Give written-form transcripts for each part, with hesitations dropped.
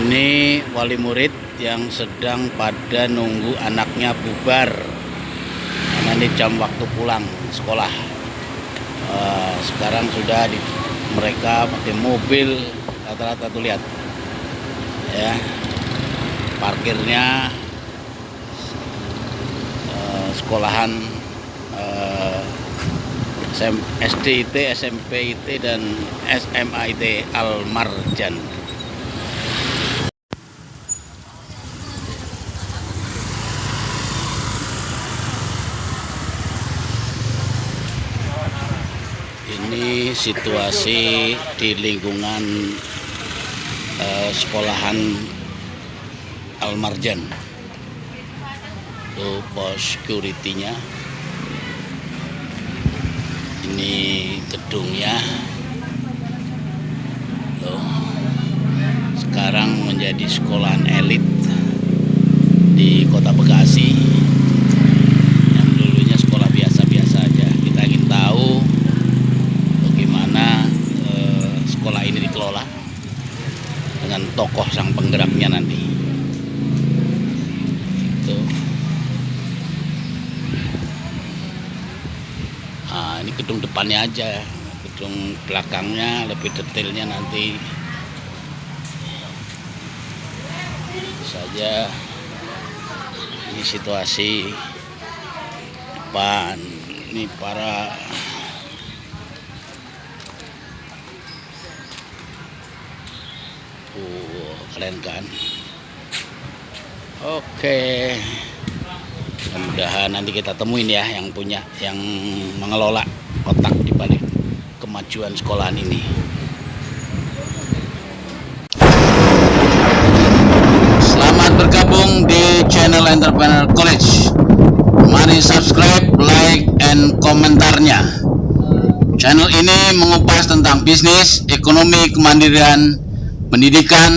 Ini wali murid yang sedang pada nunggu anaknya bubar karena ini jam waktu pulang sekolah. Sekarang sudah mereka pakai mobil rata-rata tuh, lihat ya, parkirnya sekolahan SD IT, SMP IT, dan SMA IT Al Marjan. Ini situasi di lingkungan sekolahan Al Marjan. Tuh pos security-nya. Ini gedungnya. Tuh. Sekarang menjadi sekolahan elit di Kota Bekasi. Yang dulunya sekolah biasa-biasa aja. Kita ingin tahu bagaimana sekolah ini dikelola dengan tokoh sang penggeraknya nanti. Itu. Nah, ini gedung depannya aja, gedung belakangnya lebih detailnya nanti saja. Ini situasi depan, ini para keren kan? Oke. Mudah-mudahan nanti kita temuin ya yang punya, yang mengelola otak di balik kemajuan sekolahan ini. Selamat bergabung di channel Entrepreneur College. Mari subscribe, like, and komentarnya. Channel ini mengupas tentang bisnis, ekonomi, kemandirian, pendidikan,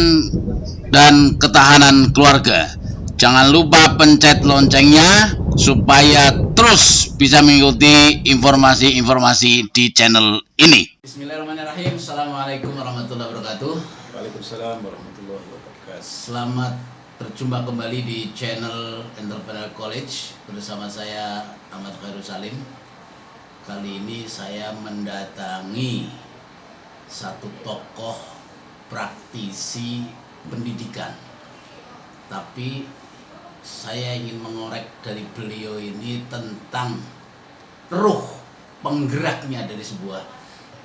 dan ketahanan keluarga. Jangan lupa pencet loncengnya supaya terus bisa mengikuti informasi-informasi di channel ini. Bismillahirrahmanirrahim. Assalamualaikum warahmatullahi wabarakatuh. Waalaikumsalam warahmatullahi wabarakatuh. Selamat berjumpa kembali di channel Entrepreneur College bersama saya Ahmad Khairul Salim. Kali ini saya mendatangi satu tokoh praktisi pendidikan, tapi saya ingin mengorek dari beliau ini tentang ruh penggeraknya dari sebuah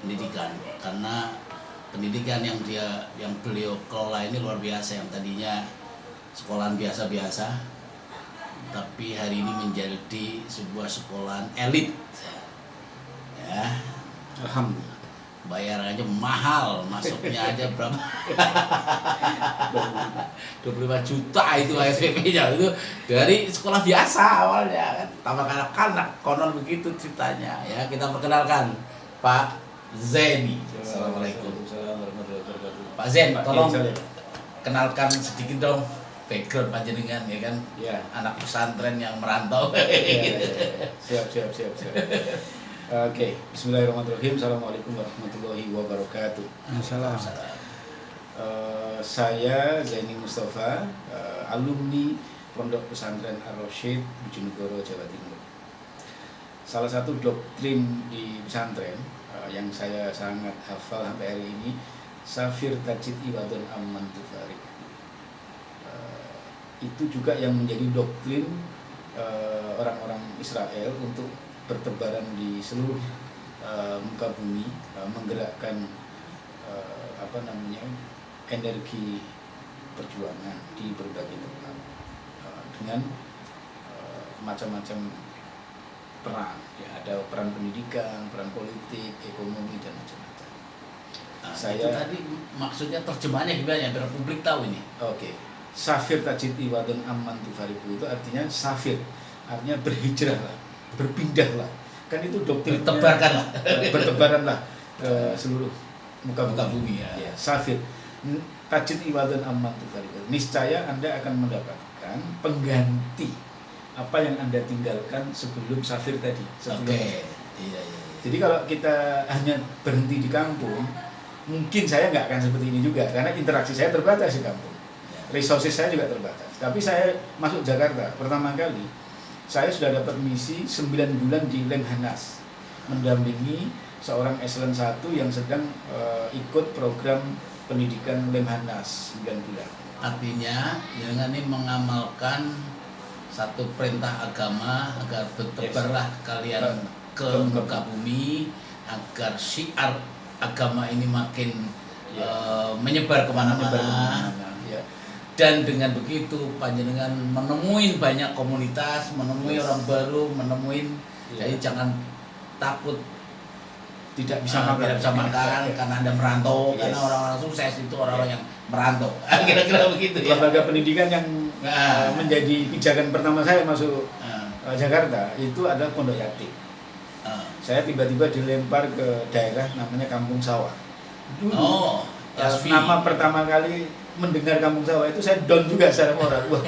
pendidikan, karena pendidikan yang beliau kelola ini luar biasa. Yang tadinya sekolahan biasa-biasa, tapi hari ini menjadi sebuah sekolahan elit ya. Alhamdulillah. Bayarannya mahal, masuknya aja berapa? 25 juta itu SPP-nya, itu dari sekolah biasa awalnya kan. Tambah kanak-kanak, konon begitu ceritanya ya. Kita perkenalkan Pak Zeni. Assalamualaikum. Pak Zen, tolong kenalkan sedikit dong background panjenengan ya kan. Ya. Anak pesantren yang merantau. Ya. Siap. Oke, bismillahirrahmanirrahim. Assalamualaikum warahmatullahi wabarakatuh. Assalamualaikum. Saya Zaini Mustafa, alumni Pondok Pesantren Ar-Rasyid, Bojonegoro, Jawa Timur. Salah satu doktrin di pesantren yang saya sangat hafal sampai hari ini, Safir Tajid Iwadun Amman Tufarik. Itu juga yang menjadi doktrin orang-orang Israel untuk bertebaran di seluruh muka bumi, menggerakkan energi perjuangan di berbagai tempat dengan macam-macam peran. Ya, ada peran pendidikan, peran politik, ekonomi, dan macam-macam. Itu tadi maksudnya terjemahannya gimana ya biar publik tahu ini? Oke. Safir Tajid Iwadun Amman Tufariku itu artinya safir, artinya berhijrahlah, berpindahlah. Kan itu doktrinnya, bertebaranlah ke seluruh muka bumi ya. Safir Tajid Iwadun Amman Tufariku. Niscaya Anda akan mendapatkan pengganti apa yang Anda tinggalkan sebelum safir tadi. Oke. Iya. Jadi kalau kita hanya berhenti di kampung, mungkin saya nggak akan seperti ini juga, karena interaksi saya terbatas di kampung. resources saya juga terbatas. Tapi saya masuk Jakarta pertama kali, saya sudah dapat misi 9 bulan di Lemhanas, mendampingi seorang eselon 1 yang sedang ikut program pendidikan Lemhanas 9 bulan. Artinya dengan ini mengamalkan satu perintah agama agar bertebarlah kalian ke muka bumi, agar syiar agama ini makin menyebar kemana-mana. Ya. Dan dengan begitu panjenengan menemui banyak komunitas, menemui orang baru, menemui. Jadi jangan takut tidak bisa makan karena Anda merantau, karena orang-orang sukses itu orang-orang yang merantau. Kira-kira begitu ya. Lembaga pendidikan yang menjadi pijakan pertama saya masuk Jakarta itu adalah pondok yatim. Saya tiba-tiba dilempar ke daerah namanya Kampung Sawah. Dulu nama pertama kali mendengar Kampung Sawah itu saya down juga secara moral. Wah,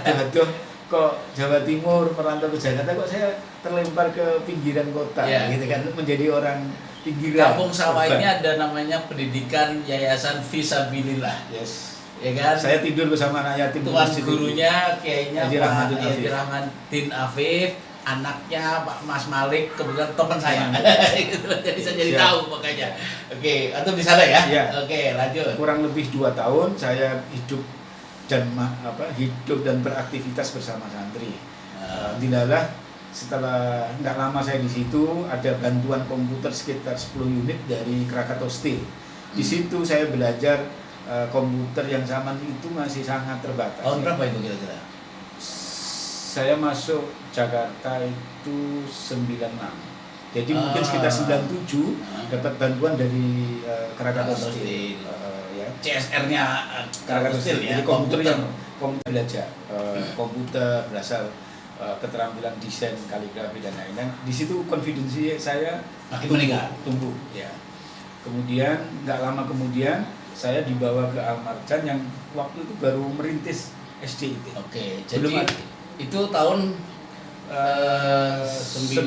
aduh kok Jawa Timur merantau ke Jakarta, kok saya terlempar ke pinggiran kota, gitu kan, menjadi orang pinggiran. Kampung Sawah ini ada namanya pendidikan Yayasan Fisabilillah. Yes. Ya kan? Saya tidur bersama anak yatim. Tuan gurunya kayaknya Haji Pak Rahmaddin Afif, anaknya Pak Mas Malik, kebetulan teman saya. Jadi saya jadi tahu makanya. Oke, atau di sana ya? Oke, lanjut. Kurang lebih 2 tahun saya hidup dan beraktivitas bersama santri. Alhamdulillah setelah nggak lama saya di situ ada bantuan komputer sekitar 10 unit dari Krakatau Steel. Di situ saya belajar komputer yang zaman itu masih sangat terbatas. Tahun berapa itu kira-kira? Saya masuk Jakarta itu 96. Jadi mungkin sekitar 97 dapat bantuan dari Krakatau Steel. CSR-nya Krakatau Steel. Ya. Jadi komputer belajar komputer berasal keterampilan desain, kaligrafi dan lain-lain. Di situ confidence saya makin tumbuh. Ya. Kemudian nggak lama kemudian saya dibawa ke Al-Marjan yang waktu itu baru merintis SDIT. Oke, jadi itu tahun 96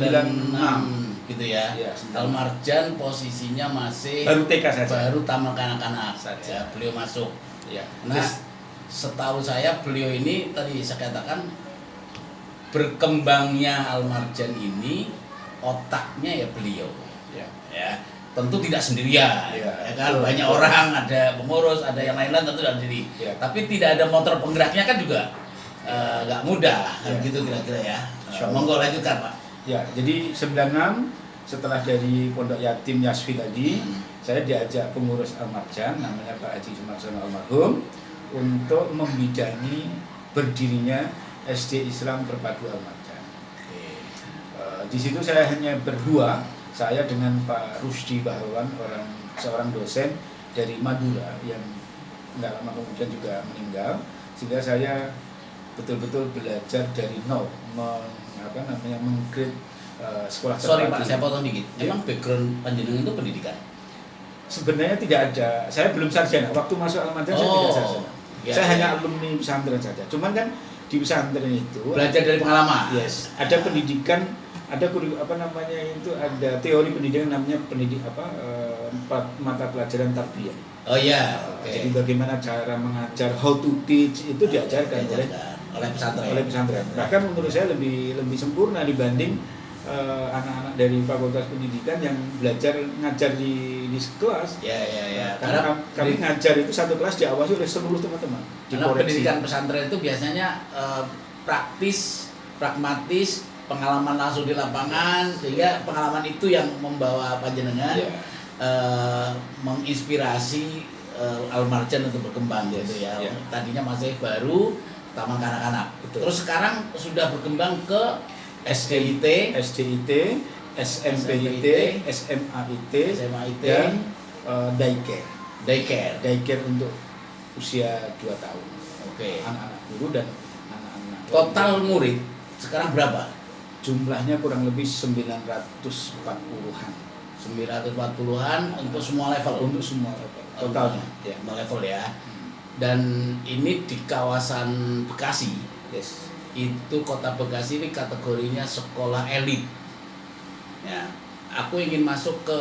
gitu ya. Al-Marjan posisinya masih baru TK saja. Baru taman kanak-kanak saja. Beliau masuk. Ya. Nah, setahu saya beliau ini tadi saya katakan berkembangnya Al-Marjan ini otaknya ya beliau. Ya. Tentu tidak sendirian, ya kan, banyak orang, ada pengurus, ada yang lain-lain, tentu tidak sendiri. Tapi tidak ada motor penggeraknya kan juga nggak mudah, kan gitu kira-kira ya. Monggo lanjutkan Pak. Ya, jadi 96 setelah dari Pondok Yatim Yasfi tadi, saya diajak pengurus Al-Marjan, namanya Pak Haji Sumarsono almarhum, untuk membidangi berdirinya SD Islam Terpadu Al-Marjan. Di situ saya hanya berdua. Saya dengan Pak Rusdi Bahawan, seorang dosen dari Madura yang nggak lama kemudian juga meninggal, sehingga saya betul-betul belajar dari nol, mengcreate sekolah terpadu. Sorry Pak, saya potong dikit. Emang background panjenengan itu pendidikan? Sebenarnya tidak ada. Saya belum sarjana. Waktu masuk Al-Marjan saya tidak sarjana. Saya hanya alumni pesantren saja. Cuman kan di pesantren itu belajar dari pengalaman. Yes, ada pendidikan. Ada ada teori pendidikan namanya mata pelajaran tarbiyah. Oh iya. Jadi bagaimana cara mengajar, how to teach itu diajarkan oleh pesantren. Bahkan menurut saya lebih sempurna dibanding anak-anak dari fakultas pendidikan yang belajar ngajar di kelas. Ya. Karena kami ngajar itu satu kelas diawasi oleh seluruh teman-teman. Karena pendidikan pesantren itu biasanya praktis, pragmatis, pengalaman langsung di lapangan, sehingga pengalaman itu yang membawa panjenengan menginspirasi Al-Marjan untuk berkembang gitu ya. Tadinya masih baru taman kanak-kanak. Terus sekarang sudah berkembang ke SDIT, SMPIT, SMAIT, dan daycare untuk usia 2 tahun. Anak-anak guru dan anak-anak. Total murid sekarang berapa? Jumlahnya kurang lebih 940-an. 940-an untuk semua level. Untuk semua level. Totalnya. Semua level ya. Dan ini di kawasan Bekasi. Yes. Itu kota Bekasi ini kategorinya sekolah elit. Ya. Aku ingin masuk ke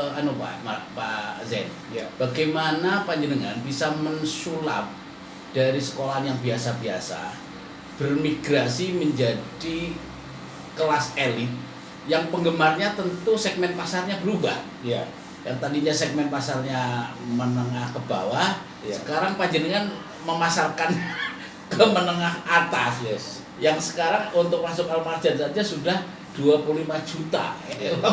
Pak Zen. Ya. Bagaimana panjenengan bisa mensulap dari sekolahan yang biasa-biasa bermigrasi menjadi kelas elit yang penggemarnya tentu segmen pasarnya berubah. Iya. Yang tadinya segmen pasarnya menengah ke bawah, Iya. sekarang panjenengan memasarkan ke menengah atas. Yes. Yang sekarang untuk masuk Al-Marjan saja sudah 25 juta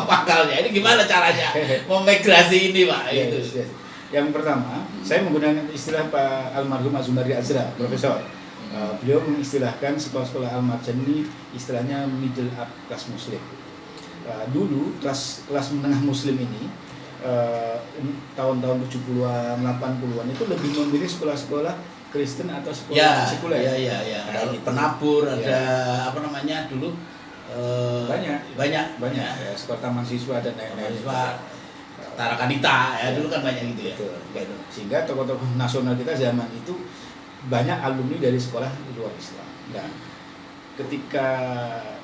pakalnya. Ini gimana caranya memigrasi ini, Pak? Itu. Yes. Yang pertama, saya menggunakan istilah Pak almarhum Azumari Azra, Profesor. Beliau mengistilahkan sekolah-sekolah Al-Marjan ini istilahnya middle up kelas muslim. Dulu kelas menengah muslim ini tahun-tahun 70-an, 80-an itu lebih memilih sekolah-sekolah Kristen atau sekolah sekuler. Ya. Ada gitu. penabur, ada apa namanya dulu banyak. Ya, sekolah taman siswa dan lain-lain. Siswa Tarakanita ya, dulu kan banyak gitu ya. Betul. Sehingga tokoh-tokoh nasional kita zaman itu banyak alumni dari sekolah luar Islam. Nah, ketika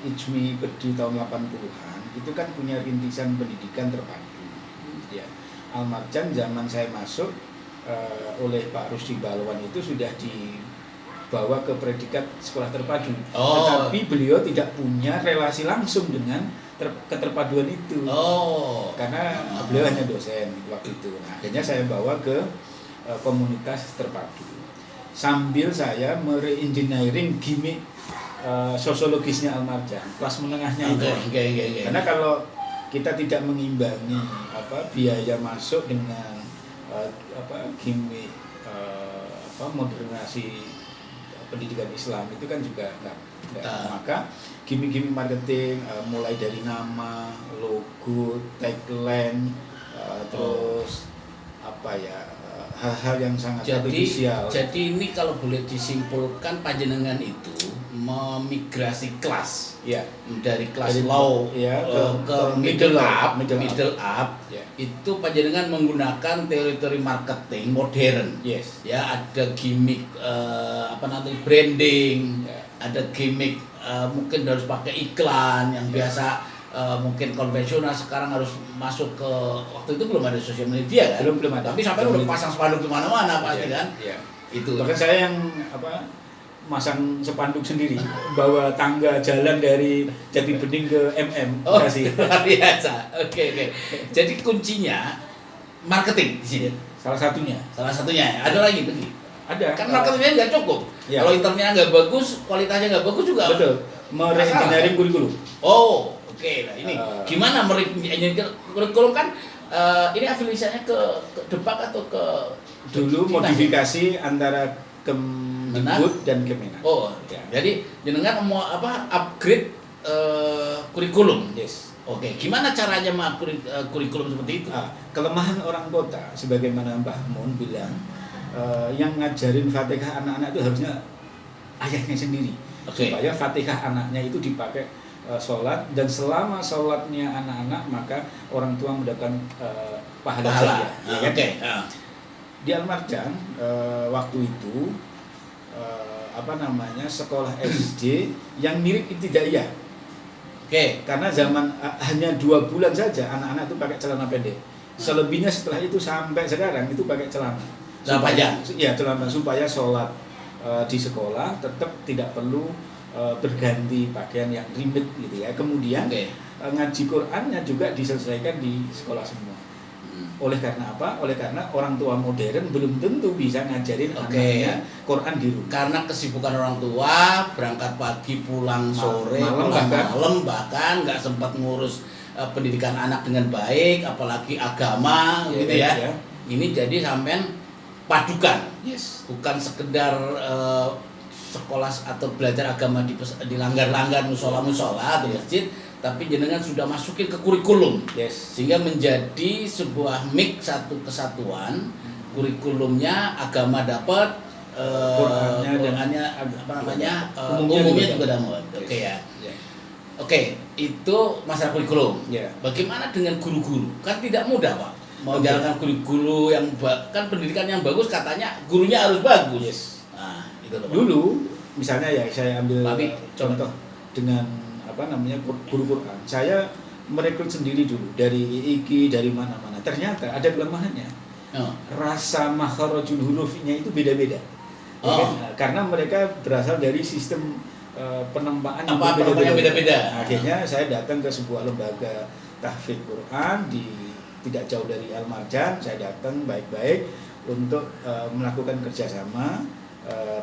IJMI berdiri tahun 80-an itu kan punya rintisan pendidikan terpadu. Ya. Al-Marjan zaman saya masuk oleh Pak Rusdi Balwan itu sudah dibawa ke predikat sekolah terpadu. Tetapi beliau tidak punya relasi langsung dengan keterpaduan itu. Karena beliau hanya dosen waktu itu. Nah, akhirnya saya bawa ke komunitas terpadu. Sambil saya mere-engineering gimmick sosiologisnya Al-Marjan, kelas menengahnya itu. Karena kalau kita tidak mengimbangi biaya masuk dengan gimmick modernisasi pendidikan Islam itu kan juga enggak. Maka gimmick-gimmick marketing mulai dari nama, logo, tagline, terus hal-hal yang sangat artifisial. Jadi ini kalau boleh disimpulkan panjenengan itu memigrasi kelas. Ya. Dari kelas low ke middle up. Ya. Itu panjenengan menggunakan teori-teori marketing modern. Yes. Ya, ada gimmick branding, ada gimmick mungkin harus pakai iklan yang biasa mungkin konvensional, sekarang harus masuk ke, waktu itu belum ada sosial media kan? Belum ada. Tapi sampai udah pasang spanduk di mana-mana pasti kan? Iya. Itu. Bahkan saya yang masang spanduk sendiri bawa tangga jalan dari Jati Bening ke Bekasi. Luar biasa. Oke. Jadi kuncinya marketing di sini. Salah satunya. Ya. Ada lagi begini. Ada. Kan marketingnya nggak cukup. Ya. Kalau internetnya nggak bagus, kualitasnya nggak bagus juga. Betul. Mere-engineering kurikulum. Oke. Nah ini gimana mere-engineering kurikulum kan? Ini afiliasinya ke Depak atau ke dulu modifikasi antara Kemdikbud dan Kemenak. Ya. Jadi jenengan mau upgrade kurikulum. Yes. Oke. Gimana caranya mengupgrade kurikulum seperti itu? Kelemahan orang kota, sebagaimana Mbah Mun bilang, yang ngajarin Fatihah anak-anak itu harusnya ayahnya sendiri. Supaya Fatihah anaknya itu dipakai sholat, dan selama sholatnya anak-anak maka orang tua mendapatkan pahala saja. Di Al-Marjan waktu itu sekolah SD yang mirip ibtidaiyah. Karena zaman hanya 2 bulan saja anak-anak itu pakai celana pendek. Selebihnya setelah itu sampai sekarang itu pakai celana. Celana supaya sholat di sekolah tetap tidak perlu berganti pakaian yang ribet gitu ya. Kemudian ngaji Qur'annya juga diselesaikan di sekolah semua. Oleh karena apa? Oleh karena orang tua modern belum tentu bisa ngajarin anaknya Quran di rumah. Karena kesibukan orang tua, berangkat pagi, pulang sore, malam bahkan nggak sempat ngurus pendidikan anak dengan baik, apalagi agama, gitu ya. Ini jadi sampean padukan, bukan sekedar sekolah atau belajar agama di langgar-langgar musola-musola atau masjid, tapi jenengan sudah masukin ke kurikulum, sehingga menjadi sebuah mix, satu kesatuan. Kurikulumnya agama dapat, Qur'annya umumnya juga dapat. Oke, itu masalah kurikulum. Bagaimana dengan guru-guru? Kan tidak mudah, Pak, mau jalankan kurikulum yang kan pendidikan yang bagus, katanya gurunya harus bagus. Nah, itu loh, Pak. Dulu misalnya ya saya ambil contoh dengan guru Quran. Saya merekrut sendiri dulu dari IIK, dari mana-mana. Ternyata ada kelemahannya. Rasa makharajul hurufnya itu beda-beda. Ya kan? Karena mereka berasal dari sistem penempaan yang beda-beda. Akhirnya saya datang ke sebuah lembaga tahfidz Quran tidak jauh dari Al Marjan. Saya datang baik-baik untuk melakukan kerjasama.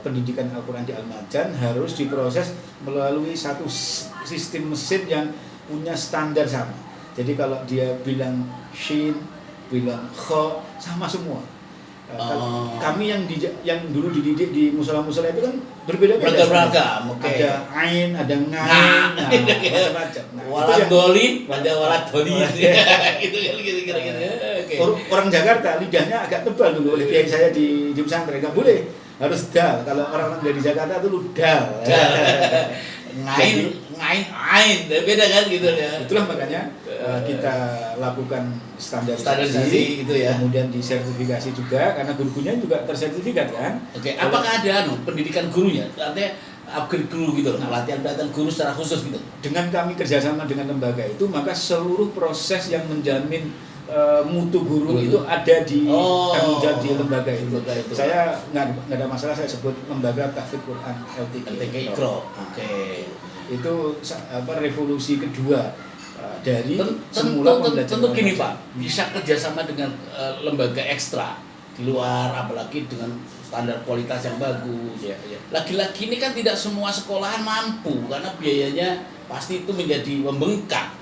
Pendidikan Al-Quran di Al Marjan harus diproses melalui satu sistem mesin yang punya standar sama. Jadi kalau dia bilang shin, bilang kho, sama semua. Kami yang dulu dididik di musola-musola itu kan berbeda-beda. Beragam, ada ain, ada ngain, macam-macam. Walat dolin, ada walat dolin. Gitu. Orang Jakarta lidahnya agak tebal dulu oleh kiai saya di pesantren, nggak boleh, harus dal. Kalau orang dari Jakarta itu dal. Ngain, beda kan gitu ya. Itulah makanya kita lakukan standarisasi gitu ya. Kemudian disertifikasi juga karena guru-gurunya juga tersertifikat kan. Oke, apakah ada pendidikan gurunya? Artinya upgrade guru gitu loh, pelatihan guru secara khusus gitu. Dengan kami kerjasama dengan lembaga itu, maka seluruh proses yang menjamin mutu guru itu ada di tanggung jawab di lembaga itu. Saya nggak ada masalah, saya sebut lembaga tahfidz Quran LTK Iqra. Oke. Itu revolusi kedua dari semula pembelajaran. Tentu gini Pak, bisa kerjasama dengan lembaga ekstra di luar, apalagi dengan standar kualitas yang bagus. Lagi-lagi ini kan tidak semua sekolahan mampu karena biayanya pasti itu menjadi membengkak.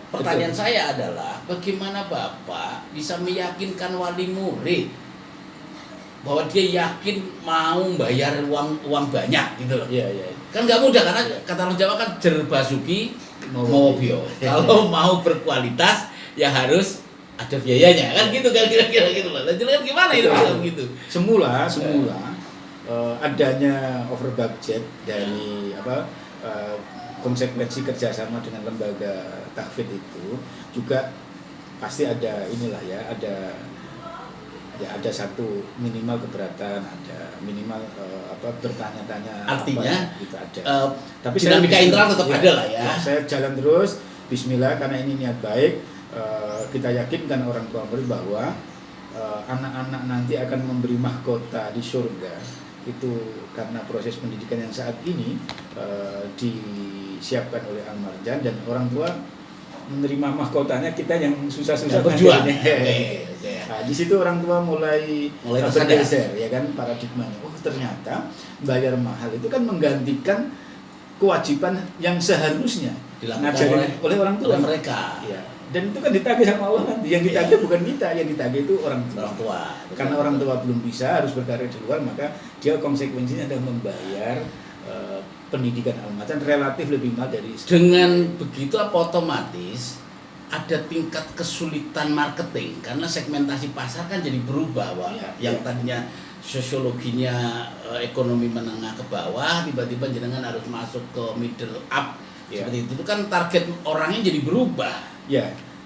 Pertanyaan saya adalah bagaimana Bapak bisa meyakinkan wali murid bahwa dia yakin mau bayar uang banyak gitu loh. Kan nggak mudah karena kata orang Jawa kan jer basuki mobio. Kalau mau berkualitas ya harus ada biayanya kan gitu kan kira-kira gitu loh. Jadi kan gimana itu gitu. Semula adanya over budget dari konsekuensi kerjasama dengan lembaga tahfidz itu juga pasti ada ada satu minimal keberatan, ada minimal bertanya-tanya. Artinya gitu ada. Tapi dinamika internal tetap ada lah ya. Saya jalan terus, Bismillah, karena ini niat baik. Kita yakinkan orang tua murid bahwa anak-anak nanti akan memberi mahkota di surga itu karena proses pendidikan yang saat ini disiapkan oleh Al Marjan, dan orang tua menerima mahkotanya kita yang susah-susah berjuang. Nah, di situ orang tua mulai bergeser ya kan paradigmanya. Oh, ternyata bayar mahal itu kan menggantikan kewajiban yang seharusnya dilakukan oleh orang tua mereka. Dan itu kan ditagih sama Allah nanti. Yang ditagih bukan kita, yang ditagih itu orang tua. Karena orang tua belum bisa, harus berkarir di luar, maka dia konsekuensinya adalah membayar pendidikan Al Marjan relatif lebih mahal dari dengan begitu otomatis ada tingkat kesulitan marketing karena segmentasi pasar kan jadi berubah yang tadinya sosiologinya ekonomi menengah ke bawah tiba-tiba jenengan harus masuk ke middle up seperti itu kan target orangnya jadi berubah.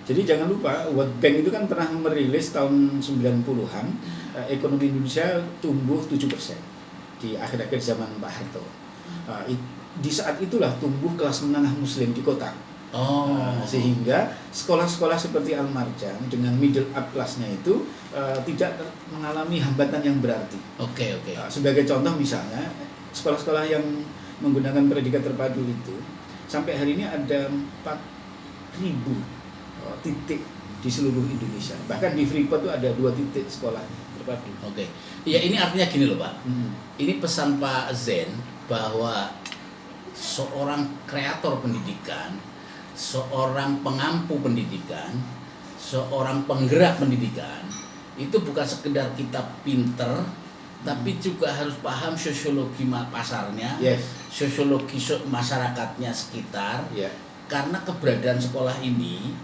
Jadi jangan lupa World Bank itu kan pernah merilis tahun 90-an ekonomi Indonesia tumbuh 7% di akhir-akhir zaman Pak Harto. Di saat itulah tumbuh kelas menengah muslim di kota. Sehingga sekolah-sekolah seperti Al Marjan dengan middle up kelasnya itu tidak mengalami hambatan yang berarti. Sebagai contoh misalnya sekolah-sekolah yang menggunakan predikat terpadu itu sampai hari ini ada 4.000 titik di seluruh Indonesia. Bahkan di Freeport itu ada 2 titik sekolah terpadu. Ini artinya gini loh Pak. Ini pesan Pak Zen bahwa seorang kreator pendidikan, seorang pengampu pendidikan, seorang penggerak pendidikan itu bukan sekedar kita pinter, tapi juga harus paham sosiologi pasarnya, sosiologi masyarakatnya sekitar. Karena keberadaan sekolah ini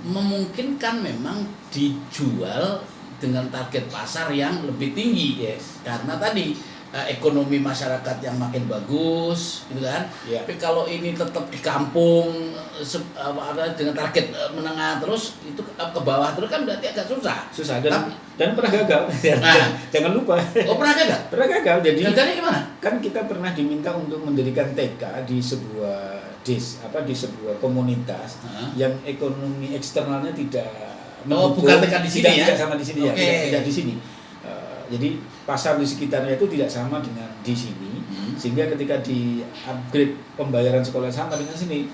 memungkinkan memang dijual dengan target pasar yang lebih tinggi. Karena tadi ekonomi masyarakat yang makin bagus gitu kan. Tapi kalau ini tetap di kampung dengan target menengah terus itu ke bawah terus kan berarti agak susah dan pernah gagal. Jangan lupa. Pernah gagal? Pernah gagal. Jadi gagalnya gimana? Kan kita pernah diminta untuk mendirikan TK di sebuah di sebuah komunitas yang ekonomi eksternalnya tidak bukan TK di sini tidak sama di sini tidak di sini. jadi pasar di sekitarnya itu tidak sama dengan di sini, sehingga ketika di upgrade pembayaran sekolah sama dengan sini.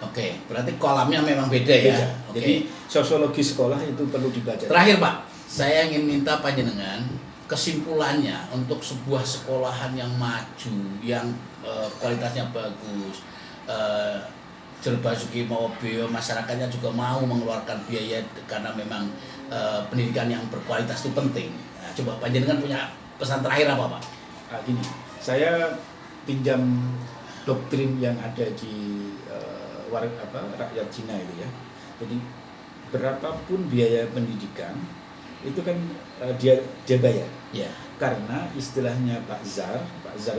Oke, berarti kolamnya memang beda ya. Beda. Jadi sosiologi sekolah itu perlu dibaca. Terakhir Pak, saya ingin minta panjenengan kesimpulannya untuk sebuah sekolahan yang maju, yang kualitasnya bagus, Jerbasuki mau masyarakatnya juga mau mengeluarkan biaya karena memang pendidikan yang berkualitas itu penting. Nah, coba panjenengan punya pesan terakhir apa Pak? Gini, saya pinjam doktrin yang ada di rakyat Cina itu ya. Jadi berapapun biaya pendidikan itu kan dia bayar. Ya. Karena istilahnya Pak Zar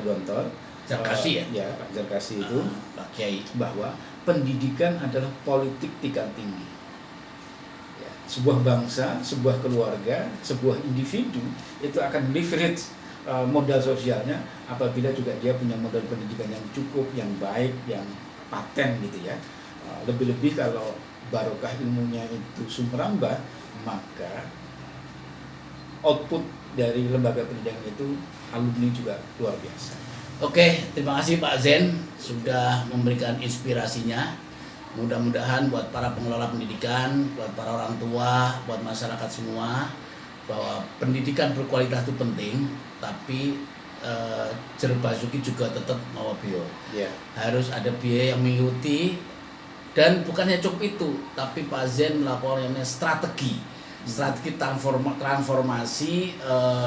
Gontor, Zarkasi ya Pak Zarkasi itu Pak Kiai, bahwa pendidikan adalah politik tingkat tinggi. Ya, sebuah bangsa, sebuah keluarga, sebuah individu itu akan leverage modal sosialnya apabila juga dia punya modal pendidikan yang cukup, yang baik, yang paten gitu ya. Lebih-lebih kalau barokah ilmunya itu sumrambah, maka output dari lembaga pendidikan itu alumni juga luar biasa. Oke, terima kasih Pak Zen sudah memberikan inspirasinya. Mudah-mudahan buat para pengelola pendidikan, buat para orang tua, buat masyarakat semua, bahwa pendidikan berkualitas itu penting, tapi Jerbasuki juga tetap mau bio. Yeah. Harus ada biaya yang mengikuti, dan bukannya cukup itu, tapi Pak Zen melakukan yang namanya strategi transformasi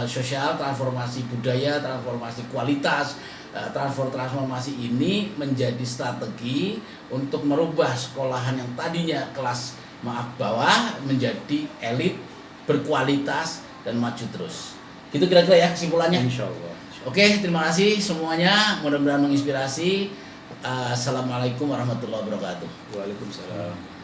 sosial, transformasi budaya, transformasi kualitas. Transformasi ini menjadi strategi untuk merubah sekolahan yang tadinya kelas bawah menjadi elit, berkualitas dan maju terus. Gitu kira-kira ya kesimpulannya. Insya Allah. Oke, terima kasih semuanya. Mudah-mudahan menginspirasi. Assalamualaikum warahmatullahi wabarakatuh. Waalaikumsalam.